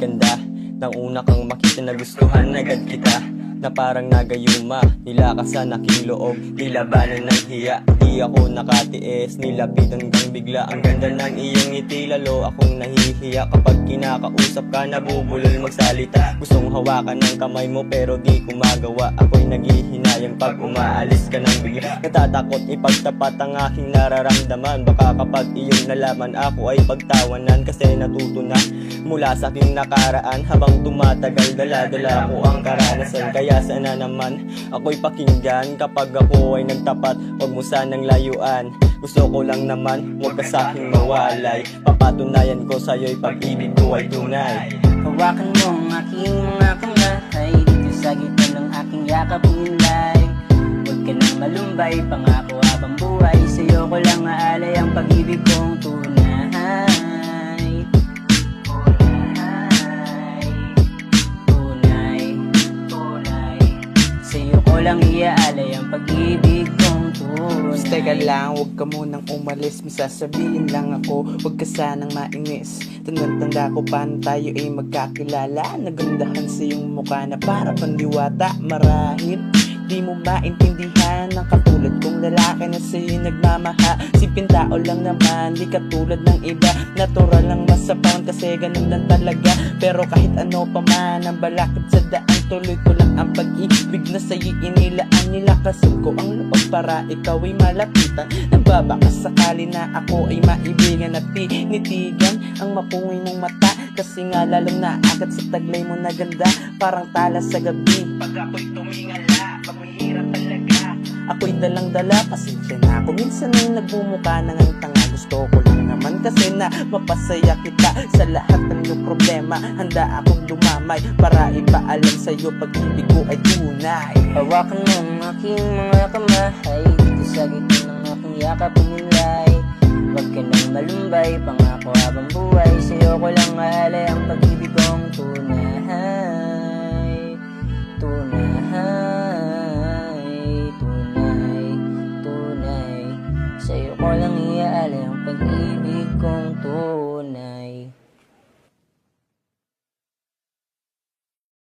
ganda nang una kang makita, nagustuhan agad kita, na parang nagayuma. Nilakasan aking loob, nilabanan ng hiya. Di ako nakatiis, nilapitan kang bigla. Ang ganda ng iyong ngiti, lalo akong nahihiya. Kapag kinakausap ka, nabubulol magsalita. Gustong hawakan ng kamay mo pero di ko magawa. Ako'y naghihinayang pag umaalis ka ng bigla. Natatakot ipagtapat ang aking nararamdaman. Baka kapag iyong nalaman, ako ay pagtawanan. Kasi natuto na mula sa aking nakaraan. Habang tumatagal, dala-dala ko ang karanasan. Kaya sana naman ako'y pakinggan. Kapag ako ay nagtapat, huwag mo sanang layuan. Gusto ko lang naman, huwag ka sa'king mawalay. Papatunayan ko sa'yo'y pag-ibig ko ay tunay. Hawakan mo ang aking mga kamay, dito sa gitna ng aking yakap nilay. Huwag ka nang malumbay, pangako habang buhay. Sa'yo ko lang aalay ang pag-ibig kong tunay. Walang iaalay ang pag-ibig kong tunay. Teka lang, huwag ka munang umalis. May sasabihin lang ako, huwag ka sanang mainis. Tanda ko paano tayo ay magkakilala. Nagandahan sa iyong mukha na para pandiwata. Marahil di mo maintindihan ang katulad kong lalaki na sa'yo nagmamaha. Sipin tao lang naman, di katulad ng iba. Natural lang masapawan kasi ganun lang talaga. Pero kahit ano pa man ang balakid sa daan, tuloy ko lang ang pag-ibig na sa'yo inilaan. Nilakasan ko ang loob para ikaw ay malapitan. Nagbabaka sakali na ako ay maibigan at tinitigan ang mapungoy mong mata. Kasi nga lalong naakit sa taglay mo na ganda, parang tala sa gabi. Pag ako'y tumingala, pamihirap talaga. Ako'y dalang-dala, pasensya na ako. Minsan ay nagmumukha ng ang tanga. Gusto ko lang naman kasi na mapasaya kita. Sa lahat ng iyong problema, handa akong dumamay para ipaalam sa'yo pag-ibig ko ay tunay. Hawakan mo ang aking mga kamay, dito sa gitna ng aking yakap nilay. Huwag ka nang malumbay, pangako habang buhay. Sa'yo ko lang aalay ang pag-ibig kong tunay.